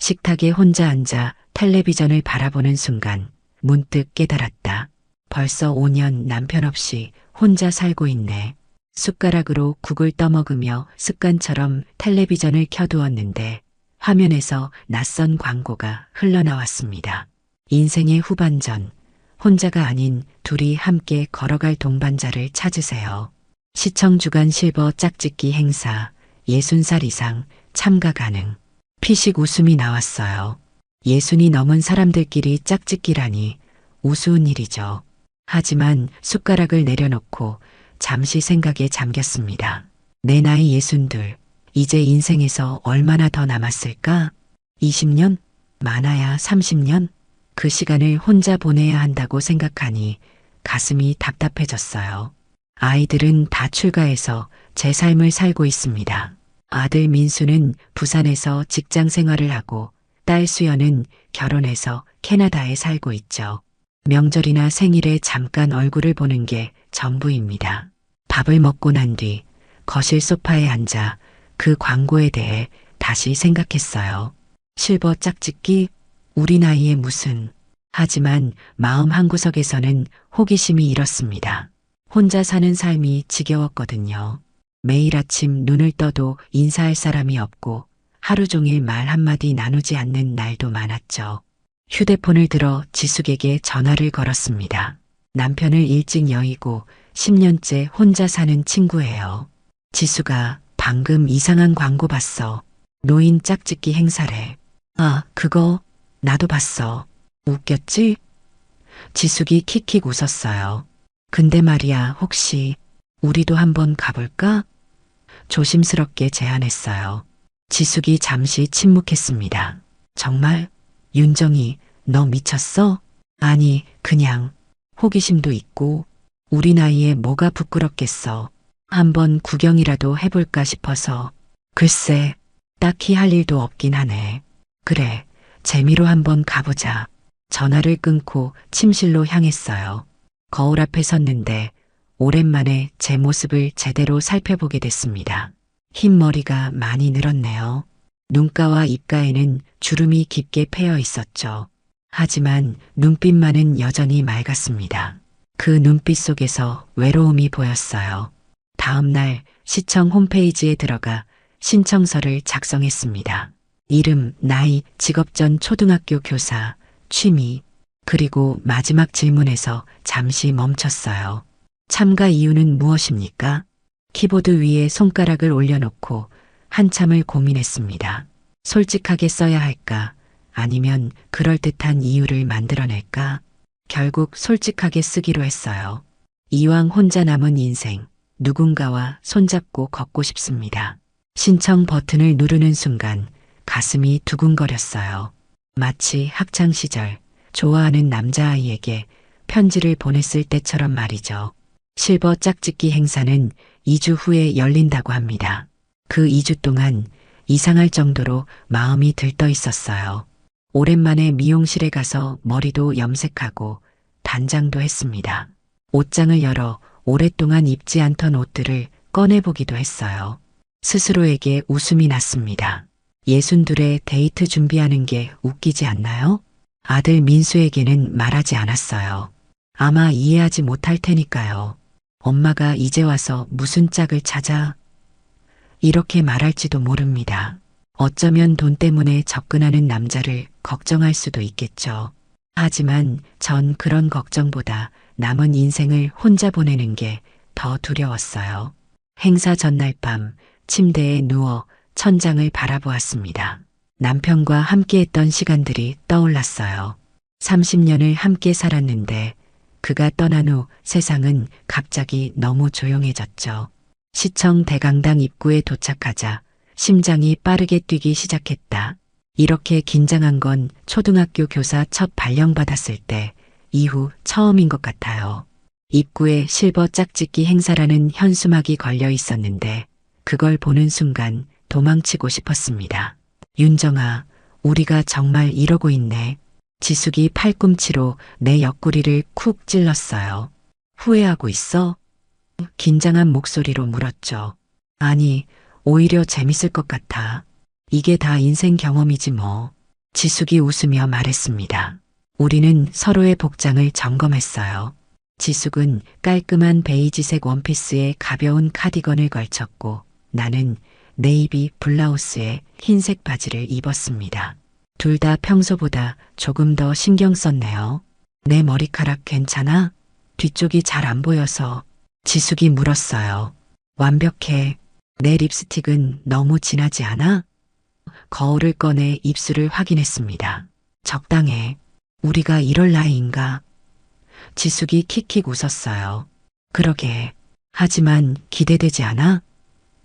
식탁에 혼자 앉아 텔레비전을 바라보는 순간 문득 깨달았다. 벌써 5년 남편 없이 혼자 살고 있네. 숟가락으로 국을 떠먹으며 습관처럼 텔레비전을 켜두었는데 화면에서 낯선 광고가 흘러나왔습니다. 인생의 후반전, 혼자가 아닌 둘이 함께 걸어갈 동반자를 찾으세요. 시청주간 실버 짝짓기 행사, 60살 이상 참가 가능. 피식 웃음이 나왔어요. 60이 넘은 사람들끼리 짝짓기라니 우스운 일이죠. 하지만 숟가락을 내려놓고 잠시 생각에 잠겼습니다. 내 나이 62, 이제 인생에서 얼마나 더 남았을까? 20년? 많아야 30년? 그 시간을 혼자 보내야 한다고 생각하니 가슴이 답답해졌어요. 아이들은 다 출가해서 제 삶을 살고 있습니다. 아들 민수는 부산에서 직장 생활을 하고 딸 수연은 결혼해서 캐나다에 살고 있죠. 명절이나 생일에 잠깐 얼굴을 보는 게 전부입니다. 밥을 먹고 난 뒤 거실 소파에 앉아 그 광고에 대해 다시 생각했어요. 실버 짝짓기? 우리 나이에 무슨. 하지만 마음 한구석에서는 호기심이 일었습니다. 혼자 사는 삶이 지겨웠거든요. 매일 아침 눈을 떠도 인사할 사람이 없고 하루 종일 말 한마디 나누지 않는 날도 많았죠. 휴대폰을 들어 지숙에게 전화를 걸었습니다. 남편을 일찍 여의고 10년째 혼자 사는 친구예요. 지수가 방금 이상한 광고 봤어. 노인 짝짓기 행사래. 아, 그거 나도 봤어. 웃겼지? 지숙이 킥킥 웃었어요. 근데 말이야, 혹시 우리도 한번 가볼까? 조심스럽게 제안했어요. 지숙이 잠시 침묵했습니다. 정말? 윤정이, 너 미쳤어? 아니, 그냥 호기심도 있고 우리 나이에 뭐가 부끄럽겠어. 한번 구경이라도 해볼까 싶어서. 글쎄, 딱히 할 일도 없긴 하네. 그래, 재미로 한번 가보자. 전화를 끊고 침실로 향했어요. 거울 앞에 섰는데 오랜만에 제 모습을 제대로 살펴보게 됐습니다. 흰 머리가 많이 늘었네요. 눈가와 입가에는 주름이 깊게 패여 있었죠. 하지만 눈빛만은 여전히 맑았습니다. 그 눈빛 속에서 외로움이 보였어요. 다음 날 시청 홈페이지에 들어가 신청서를 작성했습니다. 이름, 나이, 직업 전 초등학교 교사, 취미, 그리고 마지막 질문에서 잠시 멈췄어요. 참가 이유는 무엇입니까? 키보드 위에 손가락을 올려놓고 한참을 고민했습니다. 솔직하게 써야 할까? 아니면 그럴듯한 이유를 만들어낼까? 결국 솔직하게 쓰기로 했어요. 이왕 혼자 남은 인생, 누군가와 손잡고 걷고 싶습니다. 신청 버튼을 누르는 순간 가슴이 두근거렸어요. 마치 학창시절 좋아하는 남자아이에게 편지를 보냈을 때처럼 말이죠. 실버 짝짓기 행사는 2주 후에 열린다고 합니다. 그 2주 동안 이상할 정도로 마음이 들떠 있었어요. 오랜만에 미용실에 가서 머리도 염색하고 단장도 했습니다. 옷장을 열어 오랫동안 입지 않던 옷들을 꺼내보기도 했어요. 스스로에게 웃음이 났습니다. 62에 데이트 준비하는 게 웃기지 않나요? 아들 민수에게는 말하지 않았어요. 아마 이해하지 못할 테니까요. 엄마가 이제 와서 무슨 짝을 찾아? 이렇게 말할지도 모릅니다. 어쩌면 돈 때문에 접근하는 남자를 걱정할 수도 있겠죠. 하지만 전 그런 걱정보다 남은 인생을 혼자 보내는 게 더 두려웠어요. 행사 전날 밤 침대에 누워 천장을 바라보았습니다. 남편과 함께했던 시간들이 떠올랐어요. 30년을 함께 살았는데 그가 떠난 후 세상은 갑자기 너무 조용해졌죠. 시청 대강당 입구에 도착하자 심장이 빠르게 뛰기 시작했다. 이렇게 긴장한 건 초등학교 교사 첫 발령받았을 때 이후 처음인 것 같아요. 입구에 실버 짝짓기 행사라는 현수막이 걸려 있었는데 그걸 보는 순간 도망치고 싶었습니다. 윤정아, 우리가 정말 이러고 있네. 지숙이 팔꿈치로 내 옆구리를 쿡 찔렀어요. 후회하고 있어? 긴장한 목소리로 물었죠. 아니, 오히려 재밌을 것 같아. 이게 다 인생 경험이지 뭐. 지숙이 웃으며 말했습니다. 우리는 서로의 복장을 점검했어요. 지숙은 깔끔한 베이지색 원피스에 가벼운 카디건을 걸쳤고 나는 네이비 블라우스에 흰색 바지를 입었습니다. 둘 다 평소보다 조금 더 신경 썼네요. 내 머리카락 괜찮아? 뒤쪽이 잘 안 보여서. 지숙이 물었어요. 완벽해. 내 립스틱은 너무 진하지 않아? 거울을 꺼내 입술을 확인했습니다. 적당해. 우리가 이럴 나이인가? 지숙이 킥킥 웃었어요. 그러게. 하지만 기대되지 않아?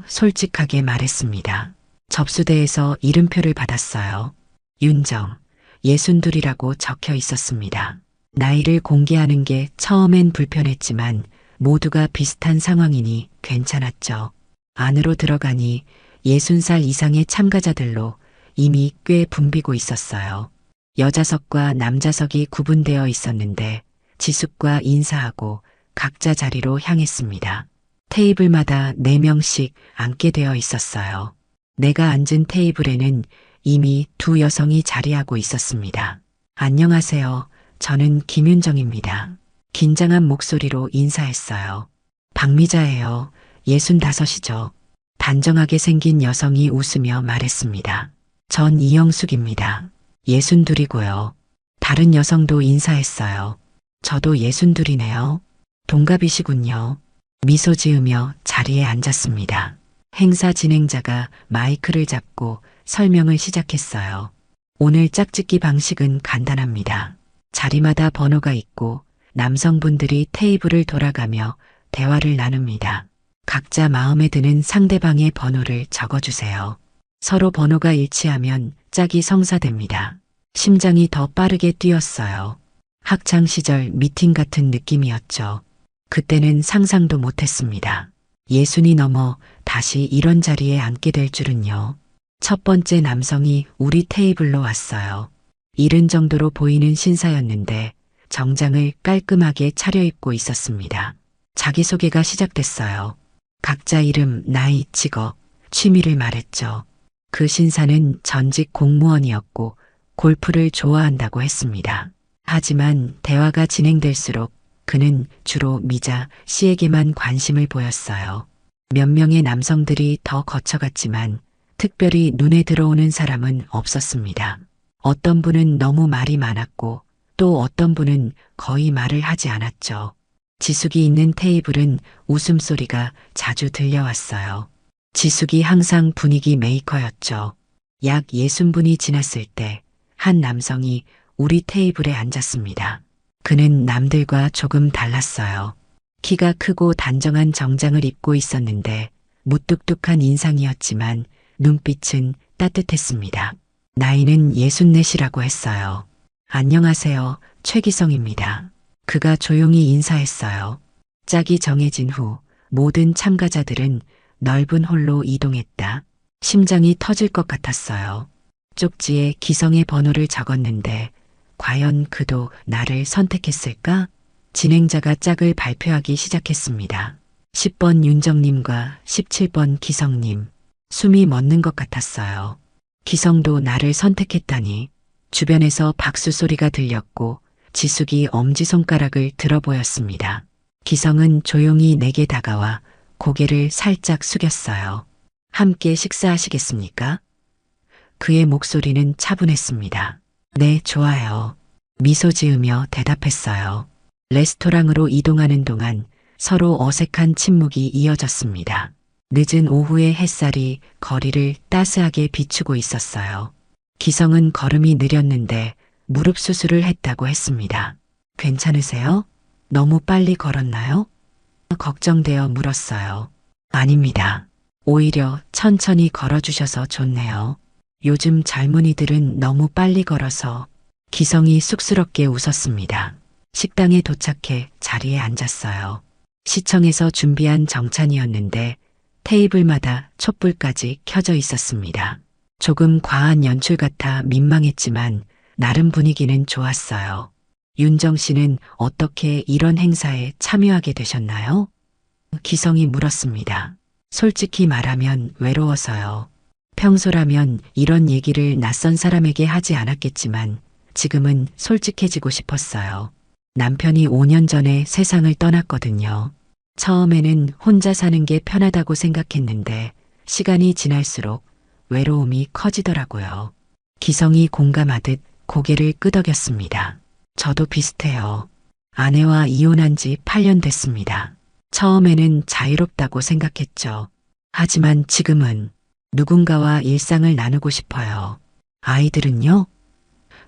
솔직하게 말했습니다. 접수대에서 이름표를 받았어요. 윤정, 62이라고 적혀 있었습니다. 나이를 공개하는 게 처음엔 불편했지만 모두가 비슷한 상황이니 괜찮았죠. 안으로 들어가니 60살 이상의 참가자들로 이미 꽤 붐비고 있었어요. 여자석과 남자석이 구분되어 있었는데 지숙과 인사하고 각자 자리로 향했습니다. 테이블마다 4명씩 앉게 되어 있었어요. 내가 앉은 테이블에는 이미 2 여성이 자리하고 있었습니다. 안녕하세요. 저는 김윤정입니다. 긴장한 목소리로 인사했어요. 박미자예요. 65이죠. 단정하게 생긴 여성이 웃으며 말했습니다. 전 이영숙입니다. 62이고요. 다른 여성도 인사했어요. 저도 62이네요. 동갑이시군요. 미소 지으며 자리에 앉았습니다. 행사 진행자가 마이크를 잡고 설명을 시작했어요. 오늘 짝짓기 방식은 간단합니다. 자리마다 번호가 있고 남성분들이 테이블을 돌아가며 대화를 나눕니다. 각자 마음에 드는 상대방의 번호를 적어주세요. 서로 번호가 일치하면 짝이 성사됩니다. 심장이 더 빠르게 뛰었어요. 학창시절 미팅 같은 느낌이었죠. 그때는 상상도 못했습니다. 60이 넘어 다시 이런 자리에 앉게 될 줄은요. 첫 번째 남성이 우리 테이블로 왔어요. 이른 정도로 보이는 신사였는데 정장을 깔끔하게 차려입고 있었습니다. 자기소개가 시작됐어요. 각자 이름, 나이, 직업, 취미를 말했죠. 그 신사는 전직 공무원이었고 골프를 좋아한다고 했습니다. 하지만 대화가 진행될수록 그는 주로 미자 씨에게만 관심을 보였어요. 몇 명의 남성들이 더 거쳐갔지만 특별히 눈에 들어오는 사람은 없었습니다. 어떤 분은 너무 말이 많았고 또 어떤 분은 거의 말을 하지 않았죠. 지숙이 있는 테이블은 웃음소리가 자주 들려왔어요. 지숙이 항상 분위기 메이커였죠. 약 60분이 지났을 때 한 남성이 우리 테이블에 앉았습니다. 그는 남들과 조금 달랐어요. 키가 크고 단정한 정장을 입고 있었는데 무뚝뚝한 인상이었지만 눈빛은 따뜻했습니다. 나이는 64이라고 했어요. 안녕하세요, 최기성입니다. 그가 조용히 인사했어요. 짝이 정해진 후 모든 참가자들은 넓은 홀로 이동했다. 심장이 터질 것 같았어요. 쪽지에 기성의 번호를 적었는데 과연 그도 나를 선택했을까? 진행자가 짝을 발표하기 시작했습니다. 10번 윤정님과 17번 기성님. 숨이 멎는 것 같았어요. 기성도 나를 선택했다니. 주변에서 박수 소리가 들렸고 지숙이 엄지손가락을 들어 보였습니다. 기성은 조용히 내게 다가와 고개를 살짝 숙였어요. 함께 식사하시겠습니까? 그의 목소리는 차분했습니다. 네, 좋아요. 미소 지으며 대답했어요. 레스토랑으로 이동하는 동안 서로 어색한 침묵이 이어졌습니다. 늦은 오후의 햇살이 거리를 따스하게 비추고 있었어요. 기성은 걸음이 느렸는데 무릎 수술을 했다고 했습니다. 괜찮으세요? 너무 빨리 걸었나요? 걱정되어 물었어요. 아닙니다. 오히려 천천히 걸어주셔서 좋네요. 요즘 젊은이들은 너무 빨리 걸어서. 기성이 쑥스럽게 웃었습니다. 식당에 도착해 자리에 앉았어요. 시청에서 준비한 정찬이었는데 테이블마다 촛불까지 켜져 있었습니다. 조금 과한 연출 같아 민망했지만 나름 분위기는 좋았어요. 윤정 씨는 어떻게 이런 행사에 참여하게 되셨나요? 기성이 물었습니다. 솔직히 말하면 외로워서요. 평소라면 이런 얘기를 낯선 사람에게 하지 않았겠지만 지금은 솔직해지고 싶었어요. 남편이 5년 전에 세상을 떠났거든요. 처음에는 혼자 사는 게 편하다고 생각했는데 시간이 지날수록 외로움이 커지더라고요. 기성이 공감하듯 고개를 끄덕였습니다. 저도 비슷해요. 아내와 이혼한 지 8년 됐습니다. 처음에는 자유롭다고 생각했죠. 하지만 지금은 누군가와 일상을 나누고 싶어요. 아이들은요?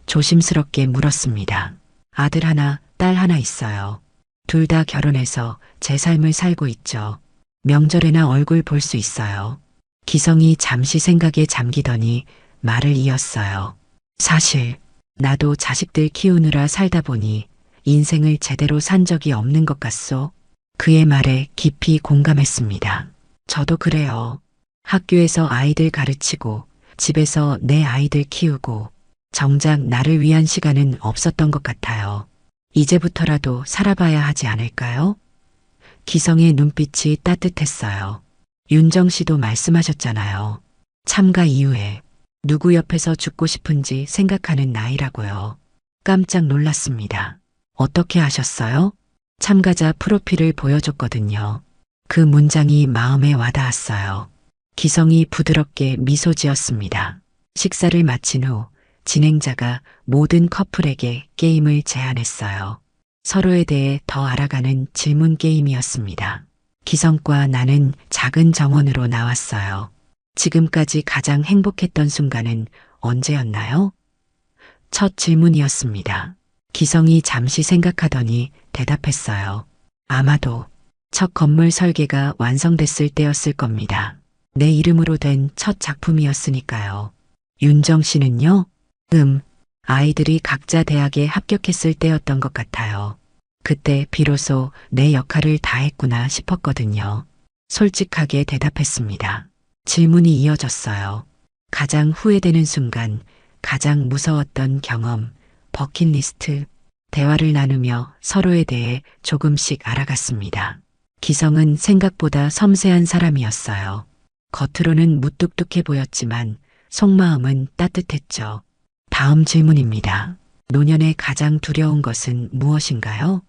조심스럽게 물었습니다. 아들 하나, 딸 하나 있어요. 둘 다 결혼해서 제 삶을 살고 있죠. 명절에나 얼굴 볼 수 있어요. 기성이 잠시 생각에 잠기더니 말을 이었어요. 사실 나도 자식들 키우느라 살다 보니 인생을 제대로 산 적이 없는 것 같소. 그의 말에 깊이 공감했습니다. 저도 그래요. 학교에서 아이들 가르치고 집에서 내 아이들 키우고 정작 나를 위한 시간은 없었던 것 같아요. 이제부터라도 살아봐야 하지 않을까요? 기성의 눈빛이 따뜻했어요. 윤정 씨도 말씀하셨잖아요. 참가 이후에 누구 옆에서 죽고 싶은지 생각하는 나이라고요. 깜짝 놀랐습니다. 어떻게 하셨어요? 참가자 프로필을 보여줬거든요. 그 문장이 마음에 와닿았어요. 기성이 부드럽게 미소 지었습니다. 식사를 마친 후 진행자가 모든 커플에게 게임을 제안했어요. 서로에 대해 더 알아가는 질문 게임이었습니다. 기성과 나는 작은 정원으로 나왔어요. 지금까지 가장 행복했던 순간은 언제였나요? 첫 질문이었습니다. 기성이 잠시 생각하더니 대답했어요. 아마도 첫 건물 설계가 완성됐을 때였을 겁니다. 내 이름으로 된 첫 작품이었으니까요. 윤정 씨는요? 아이들이 각자 대학에 합격했을 때였던 것 같아요. 그때 비로소 내 역할을 다했구나 싶었거든요. 솔직하게 대답했습니다. 질문이 이어졌어요. 가장 후회되는 순간, 가장 무서웠던 경험, 버킷리스트, 대화를 나누며 서로에 대해 조금씩 알아갔습니다. 기성은 생각보다 섬세한 사람이었어요. 겉으로는 무뚝뚝해 보였지만 속마음은 따뜻했죠. 다음 질문입니다. 노년에 가장 두려운 것은 무엇인가요?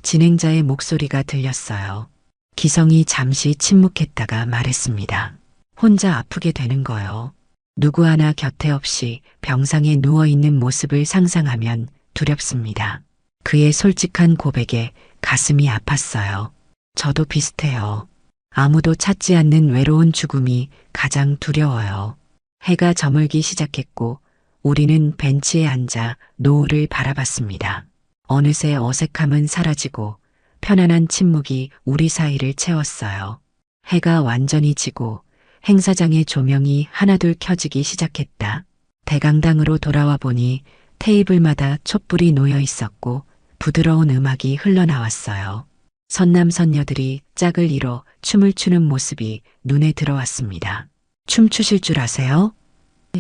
진행자의 목소리가 들렸어요. 기성이 잠시 침묵했다가 말했습니다. 혼자 아프게 되는 거요. 누구 하나 곁에 없이 병상에 누워있는 모습을 상상하면 두렵습니다. 그의 솔직한 고백에 가슴이 아팠어요. 저도 비슷해요. 아무도 찾지 않는 외로운 죽음이 가장 두려워요. 해가 저물기 시작했고 우리는 벤치에 앉아 노을을 바라봤습니다. 어느새 어색함은 사라지고 편안한 침묵이 우리 사이를 채웠어요. 해가 완전히 지고 행사장의 조명이 하나둘 켜지기 시작했다. 대강당으로 돌아와 보니 테이블마다 촛불이 놓여 있었고 부드러운 음악이 흘러나왔어요. 선남선녀들이 짝을 이뤄 춤을 추는 모습이 눈에 들어왔습니다. 춤추실 줄 아세요?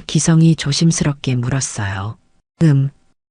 기성이 조심스럽게 물었어요.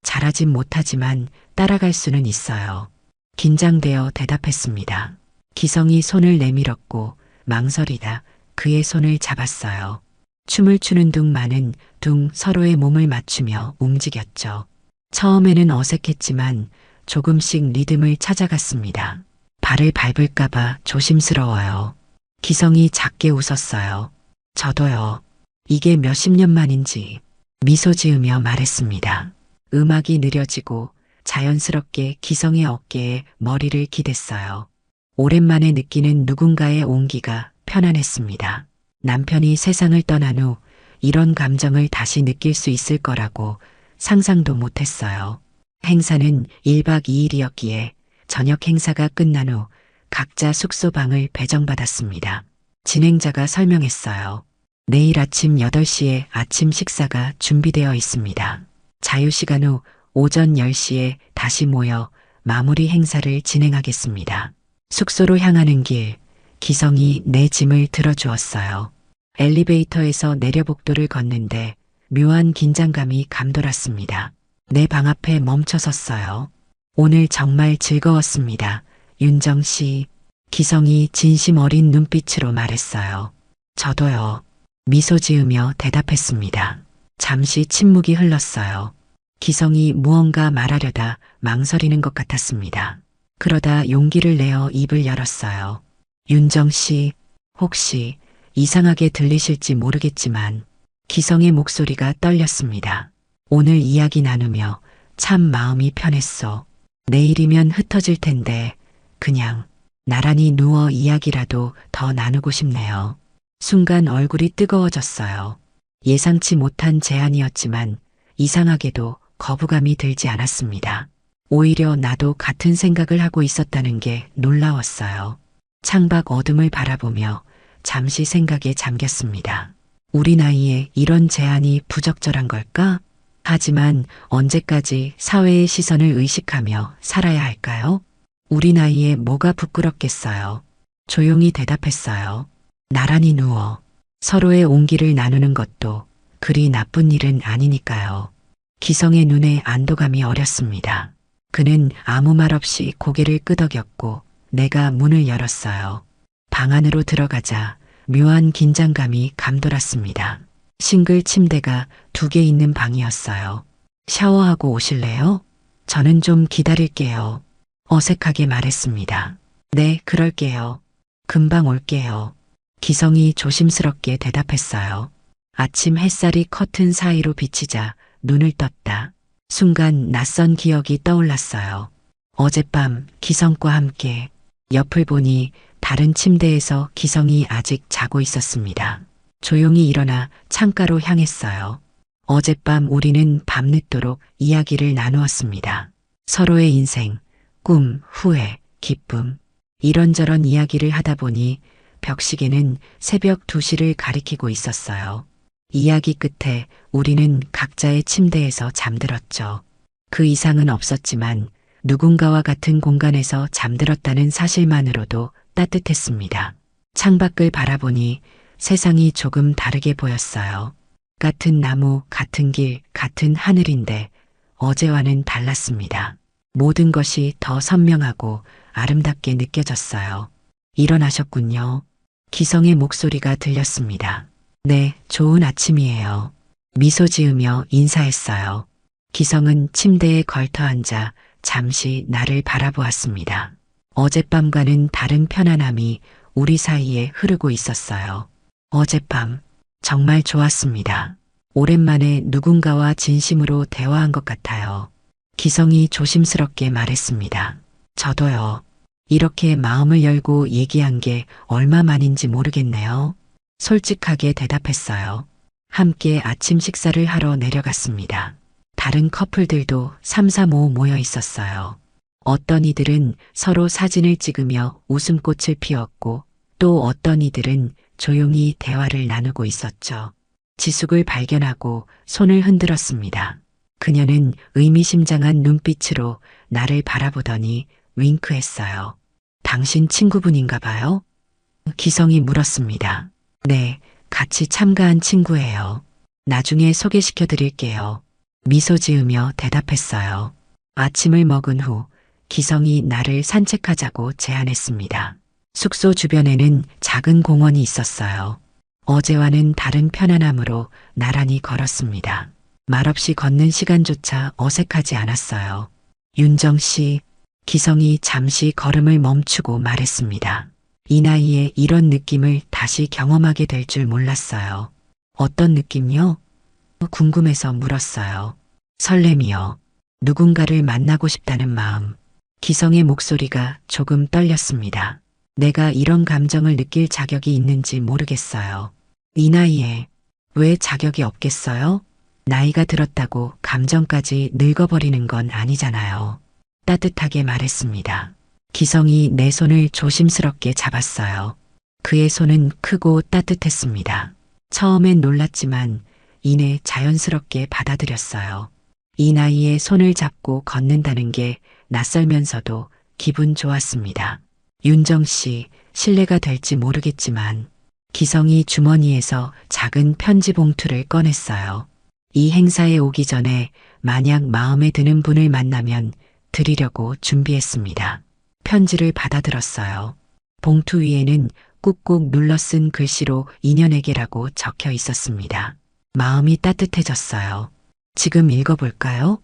잘하진 못하지만 따라갈 수는 있어요. 긴장되어 대답했습니다. 기성이 손을 내밀었고 망설이다 그의 손을 잡았어요. 춤을 추는 둥마는 둥 서로의 몸을 맞추며 움직였죠. 처음에는 어색했지만 조금씩 리듬을 찾아갔습니다. 발을 밟을까봐 조심스러워요. 기성이 작게 웃었어요. 저도요. 이게 몇십 년 만인지 미소 지으며 말했습니다. 음악이 느려지고 자연스럽게 기성의 어깨에 머리를 기댔어요. 오랜만에 느끼는 누군가의 온기가 편안했습니다. 남편이 세상을 떠난 후 이런 감정을 다시 느낄 수 있을 거라고 상상도 못했어요. 행사는 1박 2일이었기에 저녁 행사가 끝난 후 각자 숙소 방을 배정받았습니다. 진행자가 설명했어요. 내일 아침 8시에 아침 식사가 준비되어 있습니다. 자유시간 후 오전 10시에 다시 모여 마무리 행사를 진행하겠습니다. 숙소로 향하는 길, 기성이 내 짐을 들어주었어요. 엘리베이터에서 내려 복도를 걷는데 묘한 긴장감이 감돌았습니다. 내 방 앞에 멈춰 섰어요. 오늘 정말 즐거웠습니다. 윤정 씨, 기성이 진심 어린 눈빛으로 말했어요. 저도요. 미소 지으며 대답했습니다. 잠시 침묵이 흘렀어요. 기성이 무언가 말하려다 망설이는 것 같았습니다. 그러다 용기를 내어 입을 열었어요. 윤정 씨, 혹시 이상하게 들리실지 모르겠지만 기성의 목소리가 떨렸습니다. 오늘 이야기 나누며 참 마음이 편했어. 내일이면 흩어질 텐데 그냥 나란히 누워 이야기라도 더 나누고 싶네요. 순간 얼굴이 뜨거워졌어요. 예상치 못한 제안이었지만 이상하게도 거부감이 들지 않았습니다. 오히려 나도 같은 생각을 하고 있었다는 게 놀라웠어요. 창밖 어둠을 바라보며 잠시 생각에 잠겼습니다. 우리 나이에 이런 제안이 부적절한 걸까? 하지만 언제까지 사회의 시선을 의식하며 살아야 할까요? 우리 나이에 뭐가 부끄럽겠어요. 조용히 대답했어요. 나란히 누워 서로의 온기를 나누는 것도 그리 나쁜 일은 아니니까요. 기성의 눈에 안도감이 어렸습니다. 그는 아무 말 없이 고개를 끄덕였고 내가 문을 열었어요. 방 안으로 들어가자 묘한 긴장감이 감돌았습니다. 싱글 침대가 2개 있는 방이었어요. 샤워하고 오실래요? 저는 좀 기다릴게요. 어색하게 말했습니다. 네, 그럴게요. 금방 올게요. 기성이 조심스럽게 대답했어요. 아침 햇살이 커튼 사이로 비치자 눈을 떴다. 순간 낯선 기억이 떠올랐어요. 어젯밤 기성과 함께 옆을 보니 다른 침대에서 기성이 아직 자고 있었습니다. 조용히 일어나 창가로 향했어요. 어젯밤 우리는 밤늦도록 이야기를 나누었습니다. 서로의 인생, 꿈, 후회, 기쁨, 이런저런 이야기를 하다 보니 벽시계는 새벽 2시를 가리키고 있었어요. 이야기 끝에 우리는 각자의 침대에서 잠들었죠. 그 이상은 없었지만 누군가와 같은 공간에서 잠들었다는 사실만으로도 따뜻했습니다. 창밖을 바라보니 세상이 조금 다르게 보였어요. 같은 나무, 같은 길, 같은 하늘인데 어제와는 달랐습니다. 모든 것이 더 선명하고 아름답게 느껴졌어요. 일어나셨군요. 기성의 목소리가 들렸습니다. 네, 좋은 아침이에요. 미소 지으며 인사했어요. 기성은 침대에 걸터 앉아 잠시 나를 바라보았습니다. 어젯밤과는 다른 편안함이 우리 사이에 흐르고 있었어요. 어젯밤 정말 좋았습니다. 오랜만에 누군가와 진심으로 대화한 것 같아요. 기성이 조심스럽게 말했습니다. 저도요. 이렇게 마음을 열고 얘기한 게 얼마만인지 모르겠네요. 솔직하게 대답했어요. 함께 아침 식사를 하러 내려갔습니다. 다른 커플들도 삼삼오오 모여 있었어요. 어떤 이들은 서로 사진을 찍으며 웃음꽃을 피웠고 또 어떤 이들은 조용히 대화를 나누고 있었죠. 지숙을 발견하고 손을 흔들었습니다. 그녀는 의미심장한 눈빛으로 나를 바라보더니 윙크했어요. 당신 친구분인가 봐요? 기성이 물었습니다. 네, 같이 참가한 친구예요. 나중에 소개시켜 드릴게요. 미소 지으며 대답했어요. 아침을 먹은 후 기성이 나를 산책하자고 제안했습니다. 숙소 주변에는 작은 공원이 있었어요. 어제와는 다른 편안함으로 나란히 걸었습니다. 말없이 걷는 시간조차 어색하지 않았어요. 윤정 씨, 기성이 잠시 걸음을 멈추고 말했습니다. 이 나이에 이런 느낌을 다시 경험하게 될 줄 몰랐어요. 어떤 느낌요? 궁금해서 물었어요. 설렘이요. 누군가를 만나고 싶다는 마음. 기성의 목소리가 조금 떨렸습니다. 내가 이런 감정을 느낄 자격이 있는지 모르겠어요. 이 나이에 왜 자격이 없겠어요? 나이가 들었다고 감정까지 늙어버리는 건 아니잖아요. 따뜻하게 말했습니다. 기성이 내 손을 조심스럽게 잡았어요. 그의 손은 크고 따뜻했습니다. 처음엔 놀랐지만 이내 자연스럽게 받아들였어요. 이 나이에 손을 잡고 걷는다는 게 낯설면서도 기분 좋았습니다. 윤정 씨, 실례가 될지 모르겠지만 기성이 주머니에서 작은 편지 봉투를 꺼냈어요. 이 행사에 오기 전에 만약 마음에 드는 분을 만나면 드리려고 준비했습니다. 편지를 받아들었어요. 봉투 위에는 꾹꾹 눌러 쓴 글씨로 인연에게라고 적혀 있었습니다. 마음이 따뜻해졌어요. 지금 읽어볼까요?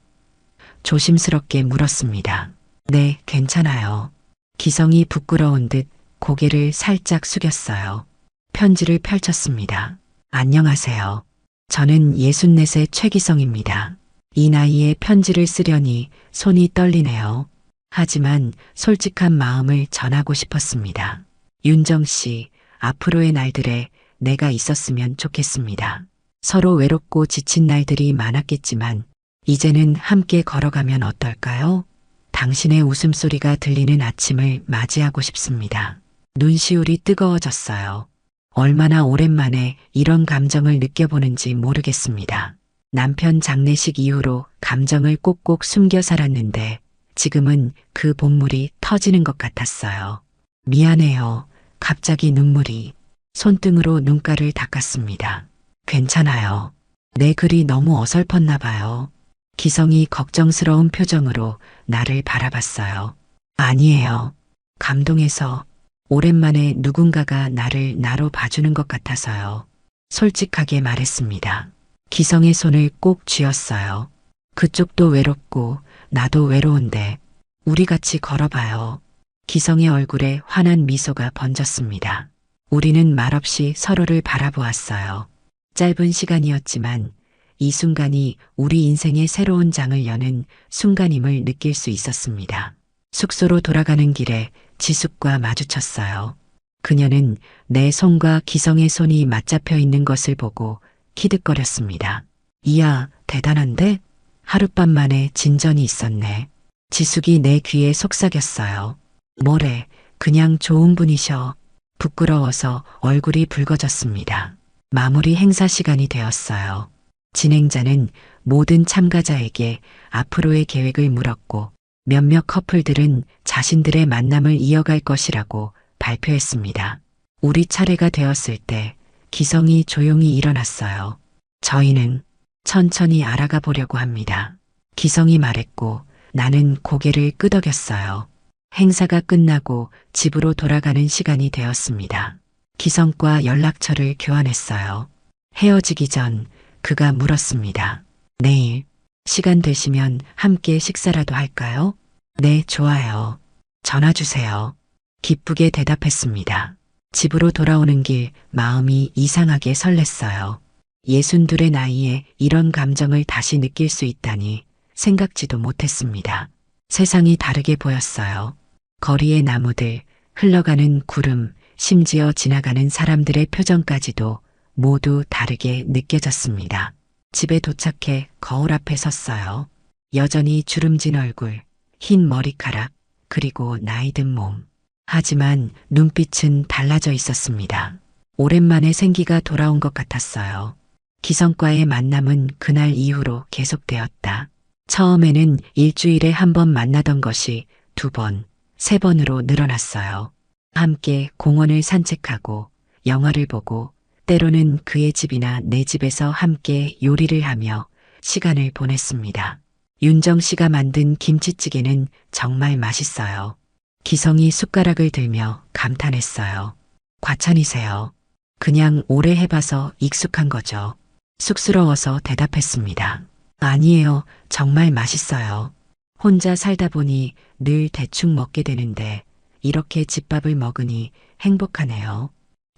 조심스럽게 물었습니다. 네, 괜찮아요. 기성이 부끄러운 듯 고개를 살짝 숙였어요. 편지를 펼쳤습니다. 안녕하세요. 저는 64세 최기성입니다. 이 나이에 편지를 쓰려니 손이 떨리네요. 하지만 솔직한 마음을 전하고 싶었습니다. 윤정 씨, 앞으로의 날들에 내가 있었으면 좋겠습니다. 서로 외롭고 지친 날들이 많았겠지만 이제는 함께 걸어가면 어떨까요? 당신의 웃음소리가 들리는 아침을 맞이하고 싶습니다. 눈시울이 뜨거워졌어요. 얼마나 오랜만에 이런 감정을 느껴보는지 모르겠습니다. 남편 장례식 이후로 감정을 꼭꼭 숨겨 살았는데 지금은 그 본물이 터지는 것 같았어요. 미안해요. 갑자기 눈물이. 손등으로 눈가를 닦았습니다. 괜찮아요. 내 글이 너무 어설펐나 봐요. 기성이 걱정스러운 표정으로 나를 바라봤어요. 아니에요. 감동해서 오랜만에 누군가가 나를 나로 봐주는 것 같아서요. 솔직하게 말했습니다. 기성의 손을 꼭 쥐었어요. 그쪽도 외롭고 나도 외로운데 우리 같이 걸어봐요. 기성의 얼굴에 환한 미소가 번졌습니다. 우리는 말없이 서로를 바라보았어요. 짧은 시간이었지만 이 순간이 우리 인생의 새로운 장을 여는 순간임을 느낄 수 있었습니다. 숙소로 돌아가는 길에 지숙과 마주쳤어요. 그녀는 내 손과 기성의 손이 맞잡혀 있는 것을 보고 키득거렸습니다. 이야, 대단한데? 하룻밤 만에 진전이 있었네. 지숙이 내 귀에 속삭였어요. 뭐래, 그냥 좋은 분이셔. 부끄러워서 얼굴이 붉어졌습니다. 마무리 행사 시간이 되었어요. 진행자는 모든 참가자에게 앞으로의 계획을 물었고 몇몇 커플들은 자신들의 만남을 이어갈 것이라고 발표했습니다. 우리 차례가 되었을 때 기성이 조용히 일어났어요. 저희는 천천히 알아가 보려고 합니다. 기성이 말했고 나는 고개를 끄덕였어요. 행사가 끝나고 집으로 돌아가는 시간이 되었습니다. 기성과 연락처를 교환했어요. 헤어지기 전 그가 물었습니다. 내일 시간 되시면 함께 식사라도 할까요? 네, 좋아요. 전화 주세요. 기쁘게 대답했습니다. 집으로 돌아오는 길 마음이 이상하게 설렜어요. 62의 나이에 이런 감정을 다시 느낄 수 있다니 생각지도 못했습니다. 세상이 다르게 보였어요. 거리의 나무들, 흘러가는 구름, 심지어 지나가는 사람들의 표정까지도 모두 다르게 느껴졌습니다. 집에 도착해 거울 앞에 섰어요. 여전히 주름진 얼굴, 흰 머리카락, 그리고 나이 든 몸. 하지만 눈빛은 달라져 있었습니다. 오랜만에 생기가 돌아온 것 같았어요. 기성과의 만남은 그날 이후로 계속되었다. 처음에는 일주일에 한 번 만나던 것이 2번, 3번으로 늘어났어요. 함께 공원을 산책하고 영화를 보고 때로는 그의 집이나 내 집에서 함께 요리를 하며 시간을 보냈습니다. 윤정 씨가 만든 김치찌개는 정말 맛있어요. 기성이 숟가락을 들며 감탄했어요. 과찬이세요. 그냥 오래 해봐서 익숙한 거죠. 쑥스러워서 대답했습니다. 아니에요. 정말 맛있어요. 혼자 살다 보니 늘 대충 먹게 되는데 이렇게 집밥을 먹으니 행복하네요.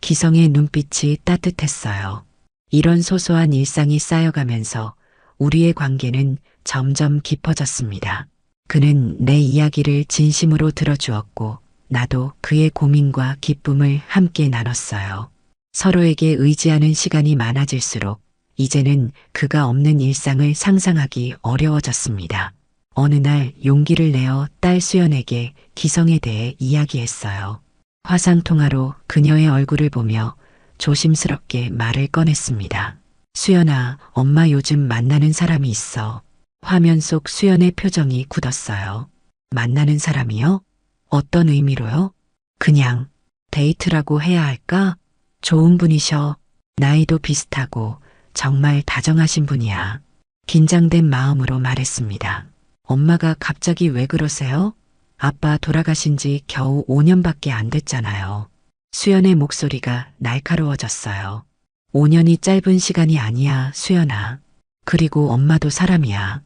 기성의 눈빛이 따뜻했어요. 이런 소소한 일상이 쌓여가면서 우리의 관계는 점점 깊어졌습니다. 그는 내 이야기를 진심으로 들어주었고 나도 그의 고민과 기쁨을 함께 나눴어요. 서로에게 의지하는 시간이 많아질수록 이제는 그가 없는 일상을 상상하기 어려워졌습니다. 어느 날 용기를 내어 딸 수연에게 기성에 대해 이야기했어요. 화상통화로 그녀의 얼굴을 보며 조심스럽게 말을 꺼냈습니다. 수연아, 엄마 요즘 만나는 사람이 있어. 화면 속 수연의 표정이 굳었어요. 만나는 사람이요? 어떤 의미로요? 그냥 데이트라고 해야 할까? 좋은 분이셔. 나이도 비슷하고 정말 다정하신 분이야. 긴장된 마음으로 말했습니다. 엄마가 갑자기 왜 그러세요? 아빠 돌아가신 지 겨우 5년밖에 안 됐잖아요. 수연의 목소리가 날카로워졌어요. 5년이 짧은 시간이 아니야, 수연아. 그리고 엄마도 사람이야.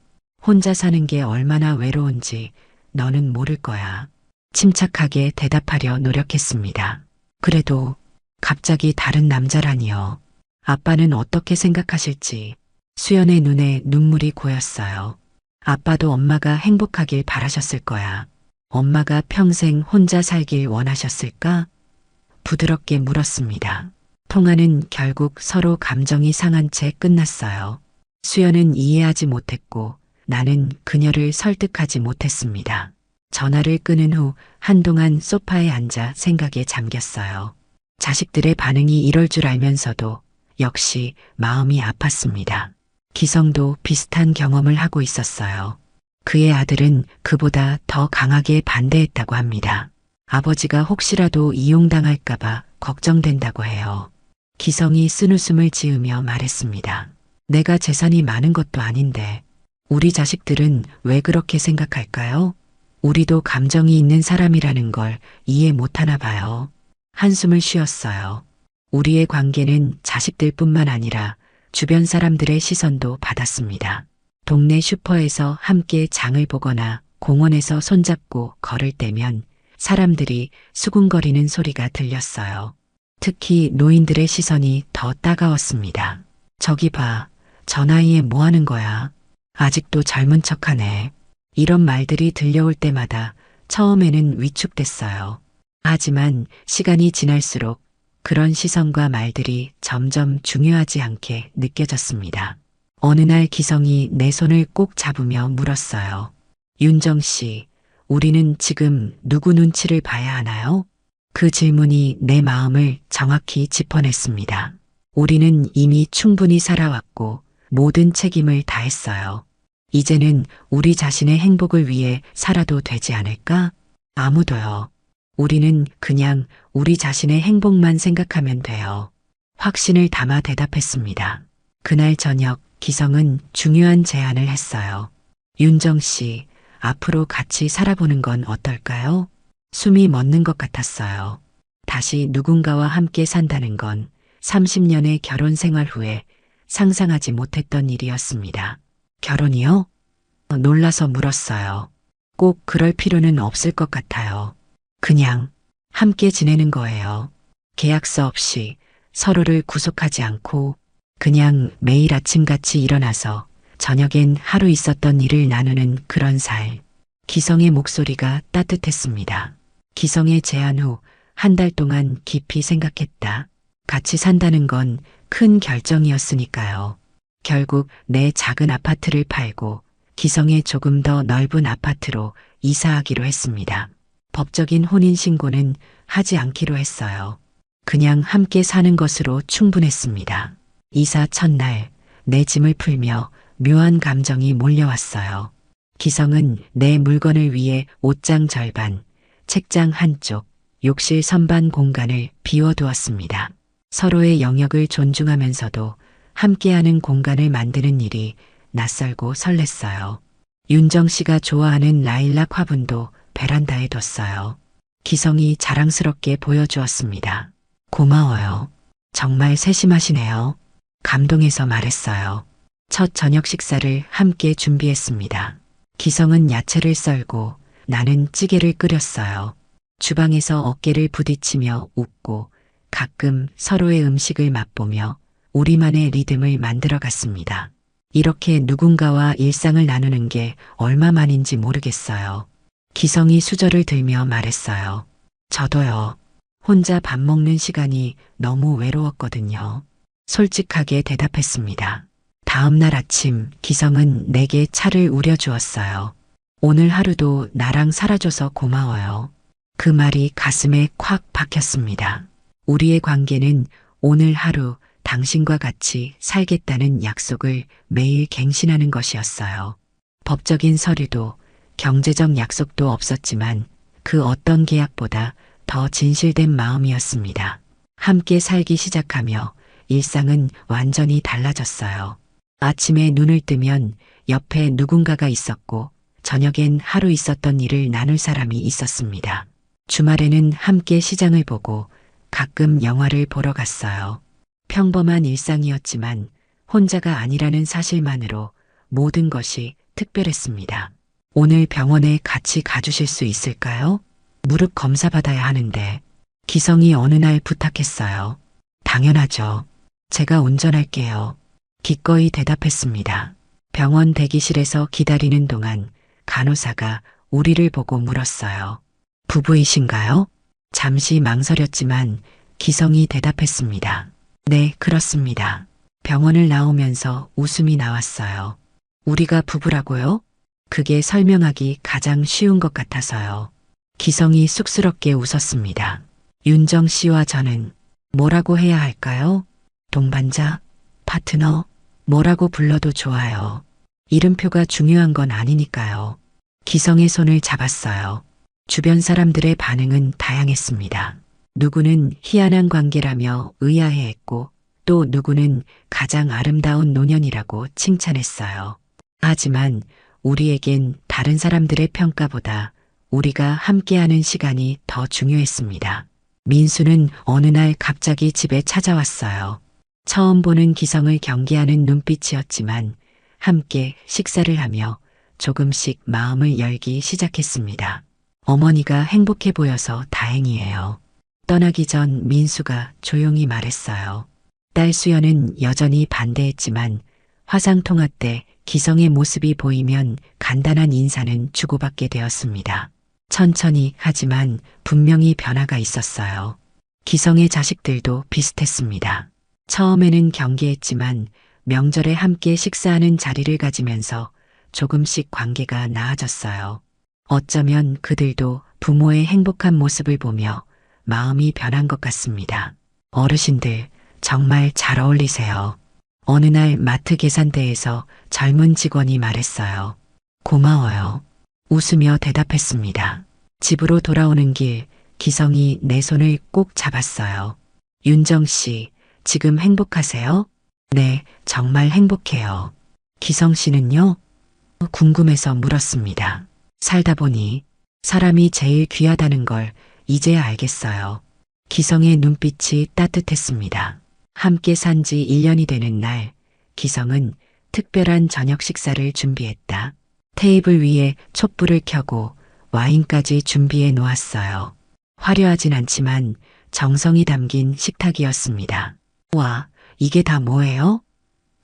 혼자 사는 게 얼마나 외로운지 너는 모를 거야. 침착하게 대답하려 노력했습니다. 그래도 갑자기 다른 남자라니요. 아빠는 어떻게 생각하실지. 수연의 눈에 눈물이 고였어요. 아빠도 엄마가 행복하길 바라셨을 거야. 엄마가 평생 혼자 살길 원하셨을까? 부드럽게 물었습니다. 통화는 결국 서로 감정이 상한 채 끝났어요. 수연은 이해하지 못했고 나는 그녀를 설득하지 못했습니다. 전화를 끊은 후 한동안 소파에 앉아 생각에 잠겼어요. 자식들의 반응이 이럴 줄 알면서도 역시 마음이 아팠습니다. 기성도 비슷한 경험을 하고 있었어요. 그의 아들은 그보다 더 강하게 반대했다고 합니다. 아버지가 혹시라도 이용당할까봐 걱정된다고 해요. 기성이 쓴웃음을 지으며 말했습니다. 내가 재산이 많은 것도 아닌데 우리 자식들은 왜 그렇게 생각할까요? 우리도 감정이 있는 사람이라는 걸 이해 못하나 봐요. 한숨을 쉬었어요. 우리의 관계는 자식들뿐만 아니라 주변 사람들의 시선도 받았습니다. 동네 슈퍼에서 함께 장을 보거나 공원에서 손잡고 걸을 때면 사람들이 수군거리는 소리가 들렸어요. 특히 노인들의 시선이 더 따가웠습니다. 저기 봐, 저 나이에 뭐 하는 거야? 아직도 젊은 척하네. 이런 말들이 들려올 때마다 처음에는 위축됐어요. 하지만 시간이 지날수록 그런 시선과 말들이 점점 중요하지 않게 느껴졌습니다. 어느 날 기성이 내 손을 꼭 잡으며 물었어요. 윤정 씨, 우리는 지금 누구 눈치를 봐야 하나요? 그 질문이 내 마음을 정확히 짚어냈습니다. 우리는 이미 충분히 살아왔고 모든 책임을 다했어요. 이제는 우리 자신의 행복을 위해 살아도 되지 않을까? 아무도요. 우리는 그냥 우리 자신의 행복만 생각하면 돼요. 확신을 담아 대답했습니다. 그날 저녁 기성은 중요한 제안을 했어요. 윤정 씨, 앞으로 같이 살아보는 건 어떨까요? 숨이 멎는 것 같았어요. 다시 누군가와 함께 산다는 건 30년의 결혼 생활 후에 상상하지 못했던 일이었습니다. 결혼이요? 놀라서 물었어요. 꼭 그럴 필요는 없을 것 같아요. 그냥 함께 지내는 거예요. 계약서 없이 서로를 구속하지 않고 그냥 매일 아침같이 일어나서 저녁엔 하루 있었던 일을 나누는 그런 살. 기성의 목소리가 따뜻했습니다. 기성의 제안 후 한 달 동안 깊이 생각했다. 같이 산다는 건 큰 결정이었으니까요. 결국 내 작은 아파트를 팔고 기성의 조금 더 넓은 아파트로 이사하기로 했습니다. 법적인 혼인신고는 하지 않기로 했어요. 그냥 함께 사는 것으로 충분했습니다. 이사 첫날 내 짐을 풀며 묘한 감정이 몰려왔어요. 기성은 내 물건을 위해 옷장 절반, 책장 한쪽, 욕실 선반 공간을 비워두었습니다. 서로의 영역을 존중하면서도 함께하는 공간을 만드는 일이 낯설고 설렜어요. 윤정 씨가 좋아하는 라일락 화분도 베란다에 뒀어요. 기성이 자랑스럽게 보여주었습니다. 고마워요. 정말 세심하시네요. 감동해서 말했어요. 첫 저녁 식사를 함께 준비했습니다. 기성은 야채를 썰고 나는 찌개를 끓였어요. 주방에서 어깨를 부딪히며 웃고 가끔 서로의 음식을 맛보며 우리만의 리듬을 만들어갔습니다. 이렇게 누군가와 일상을 나누는 게 얼마만인지 모르겠어요. 기성이 수저를 들며 말했어요. 저도요. 혼자 밥 먹는 시간이 너무 외로웠거든요. 솔직하게 대답했습니다. 다음 날 아침 기성은 내게 차를 우려주었어요. 오늘 하루도 나랑 살아줘서 고마워요. 그 말이 가슴에 콱 박혔습니다. 우리의 관계는 오늘 하루 당신과 같이 살겠다는 약속을 매일 갱신하는 것이었어요. 법적인 서류도 경제적 약속도 없었지만 그 어떤 계약보다 더 진실된 마음이었습니다. 함께 살기 시작하며 일상은 완전히 달라졌어요. 아침에 눈을 뜨면 옆에 누군가가 있었고 저녁엔 하루 있었던 일을 나눌 사람이 있었습니다. 주말에는 함께 시장을 보고 가끔 영화를 보러 갔어요. 평범한 일상이었지만 혼자가 아니라는 사실만으로 모든 것이 특별했습니다. 오늘 병원에 같이 가주실 수 있을까요? 무릎 검사 받아야 하는데 기성이 어느 날 부탁했어요. 당연하죠. 제가 운전할게요. 기꺼이 대답했습니다. 병원 대기실에서 기다리는 동안 간호사가 우리를 보고 물었어요. 부부이신가요? 잠시 망설였지만 기성이 대답했습니다. 네, 그렇습니다. 병원을 나오면서 웃음이 나왔어요. 우리가 부부라고요? 그게 설명하기 가장 쉬운 것 같아서요. 기성이 쑥스럽게 웃었습니다. 윤정 씨와 저는 뭐라고 해야 할까요? 동반자, 파트너, 뭐라고 불러도 좋아요. 이름표가 중요한 건 아니니까요. 기성의 손을 잡았어요. 주변 사람들의 반응은 다양했습니다. 누구는 희한한 관계라며 의아해했고 또 누구는 가장 아름다운 노년이라고 칭찬했어요. 하지만 우리에겐 다른 사람들의 평가보다 우리가 함께하는 시간이 더 중요했습니다. 민수는 어느 날 갑자기 집에 찾아왔어요. 처음 보는 기성을 경계하는 눈빛이었지만 함께 식사를 하며 조금씩 마음을 열기 시작했습니다. 어머니가 행복해 보여서 다행이에요. 떠나기 전 민수가 조용히 말했어요. 딸 수연은 여전히 반대했지만 화상통화 때 기성의 모습이 보이면 간단한 인사는 주고받게 되었습니다. 천천히 하지만 분명히 변화가 있었어요. 기성의 자식들도 비슷했습니다. 처음에는 경계했지만 명절에 함께 식사하는 자리를 가지면서 조금씩 관계가 나아졌어요. 어쩌면 그들도 부모의 행복한 모습을 보며 마음이 변한 것 같습니다. 어르신들 정말 잘 어울리세요. 어느 날 마트 계산대에서 젊은 직원이 말했어요. 고마워요. 웃으며 대답했습니다. 집으로 돌아오는 길 기성이 내 손을 꼭 잡았어요. 윤정 씨, 지금 행복하세요? 네, 정말 행복해요. 기성 씨는요? 궁금해서 물었습니다. 살다 보니 사람이 제일 귀하다는 걸 이제야 알겠어요. 기성의 눈빛이 따뜻했습니다. 함께 산 지 1년이 되는 날, 기성은 특별한 저녁 식사를 준비했다. 테이블 위에 촛불을 켜고 와인까지 준비해 놓았어요. 화려하진 않지만 정성이 담긴 식탁이었습니다. 와, 이게 다 뭐예요?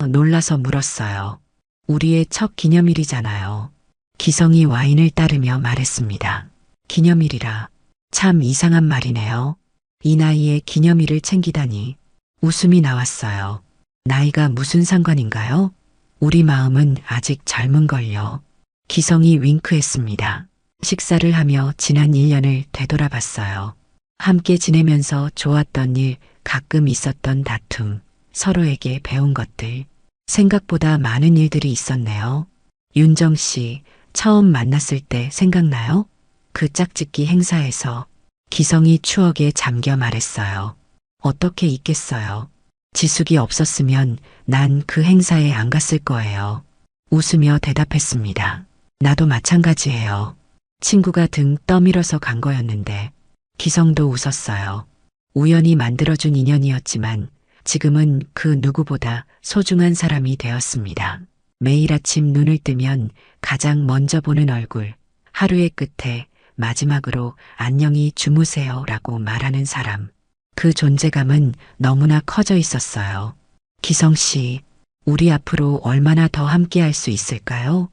놀라서 물었어요. 우리의 첫 기념일이잖아요. 기성이 와인을 따르며 말했습니다. 기념일이라 참 이상한 말이네요. 이 나이에 기념일을 챙기다니. 웃음이 나왔어요. 나이가 무슨 상관인가요? 우리 마음은 아직 젊은걸요. 기성이 윙크했습니다. 식사를 하며 지난 1년을 되돌아봤어요. 함께 지내면서 좋았던 일, 가끔 있었던 다툼, 서로에게 배운 것들. 생각보다 많은 일들이 있었네요. 윤정 씨, 처음 만났을 때 생각나요? 그 짝짓기 행사에서 기성이 추억에 잠겨 말했어요. 어떻게 있겠어요. 지숙이 없었으면 난 그 행사에 안 갔을 거예요. 웃으며 대답했습니다. 나도 마찬가지예요. 친구가 등 떠밀어서 간 거였는데 기성도 웃었어요. 우연히 만들어준 인연이었지만 지금은 그 누구보다 소중한 사람이 되었습니다. 매일 아침 눈을 뜨면 가장 먼저 보는 얼굴, 하루의 끝에 마지막으로 안녕히 주무세요 라고 말하는 사람. 그 존재감은 너무나 커져 있었어요. 기성 씨, 우리 앞으로 얼마나 더 함께 할 수 있을까요?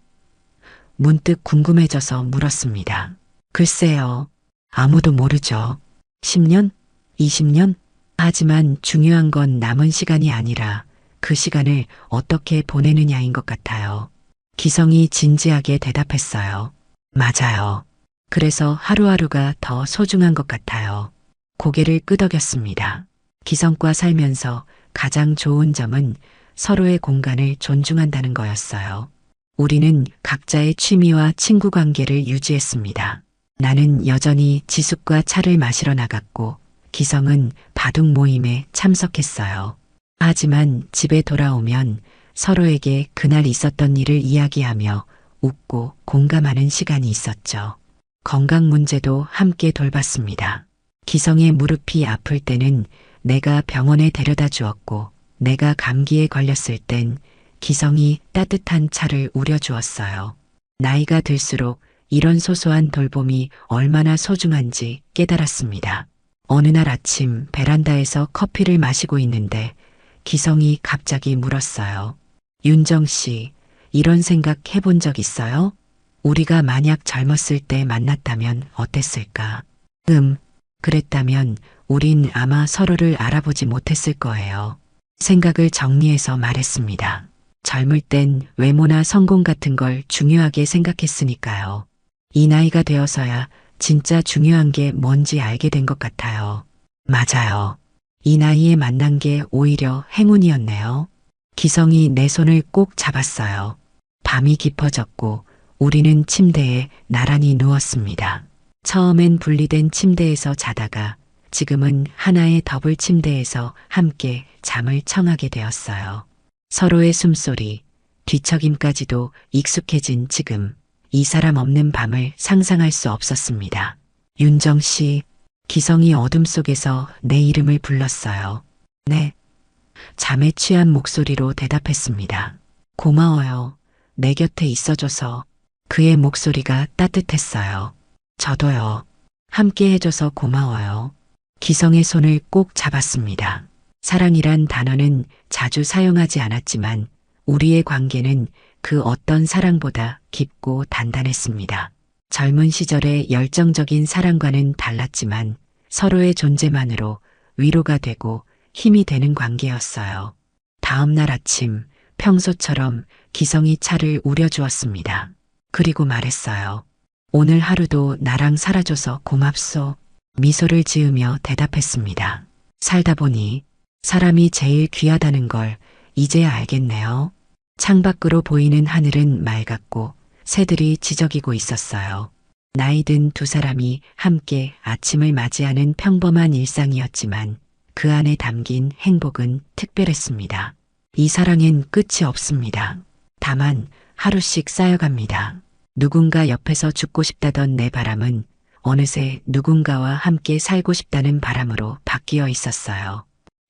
문득 궁금해져서 물었습니다. 글쎄요, 아무도 모르죠. 10년? 20년? 하지만 중요한 건 남은 시간이 아니라 그 시간을 어떻게 보내느냐인 것 같아요. 기성이 진지하게 대답했어요. 맞아요. 그래서 하루하루가 더 소중한 것 같아요. 고개를 끄덕였습니다. 기성과 살면서 가장 좋은 점은 서로의 공간을 존중한다는 거였어요. 우리는 각자의 취미와 친구 관계를 유지했습니다. 나는 여전히 지숙과 차를 마시러 나갔고 기성은 바둑 모임에 참석했어요. 하지만 집에 돌아오면 서로에게 그날 있었던 일을 이야기하며 웃고 공감하는 시간이 있었죠. 건강 문제도 함께 돌봤습니다. 기성의 무릎이 아플 때는 내가 병원에 데려다 주었고, 내가 감기에 걸렸을 땐 기성이 따뜻한 차를 우려주었어요. 나이가 들수록 이런 소소한 돌봄이 얼마나 소중한지 깨달았습니다. 어느 날 아침 베란다에서 커피를 마시고 있는데 기성이 갑자기 물었어요. 윤정 씨, 이런 생각 해본 적 있어요? 우리가 만약 젊었을 때 만났다면 어땠을까? 그랬다면 우린 아마 서로를 알아보지 못했을 거예요. 생각을 정리해서 말했습니다. 젊을 땐 외모나 성공 같은 걸 중요하게 생각했으니까요. 이 나이가 되어서야 진짜 중요한 게 뭔지 알게 된 것 같아요. 맞아요. 이 나이에 만난 게 오히려 행운이었네요. 기성이 내 손을 꼭 잡았어요. 밤이 깊어졌고 우리는 침대에 나란히 누웠습니다. 처음엔 분리된 침대에서 자다가 지금은 하나의 더블 침대에서 함께 잠을 청하게 되었어요. 서로의 숨소리, 뒤척임까지도 익숙해진 지금 이 사람 없는 밤을 상상할 수 없었습니다. 윤정 씨, 기성이 어둠 속에서 내 이름을 불렀어요. 네. 잠에 취한 목소리로 대답했습니다. 고마워요. 내 곁에 있어줘서. 그의 목소리가 따뜻했어요. 저도요. 함께 해줘서 고마워요. 기성의 손을 꼭 잡았습니다. 사랑이란 단어는 자주 사용하지 않았지만 우리의 관계는 그 어떤 사랑보다 깊고 단단했습니다. 젊은 시절의 열정적인 사랑과는 달랐지만 서로의 존재만으로 위로가 되고 힘이 되는 관계였어요. 다음 날 아침 평소처럼 기성이 차를 우려주었습니다. 그리고 말했어요. 오늘 하루도 나랑 살아줘서 고맙소. 미소를 지으며 대답했습니다. 살다 보니 사람이 제일 귀하다는 걸 이제야 알겠네요. 창밖으로 보이는 하늘은 맑았고 새들이 지저귀고 있었어요. 나이 든 두 사람이 함께 아침을 맞이하는 평범한 일상이었지만 그 안에 담긴 행복은 특별했습니다. 이 사랑엔 끝이 없습니다. 다만 하루씩 쌓여갑니다. 누군가 옆에서 죽고 싶다던 내 바람은 어느새 누군가와 함께 살고 싶다는 바람으로 바뀌어 있었어요.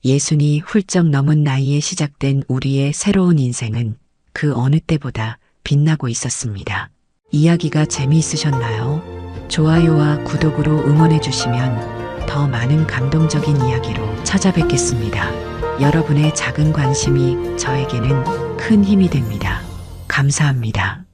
60이 훌쩍 넘은 나이에 시작된 우리의 새로운 인생은 그 어느 때보다 빛나고 있었습니다. 이야기가 재미있으셨나요? 좋아요와 구독으로 응원해 주시면 더 많은 감동적인 이야기로 찾아뵙겠습니다. 여러분의 작은 관심이 저에게는 큰 힘이 됩니다. 감사합니다.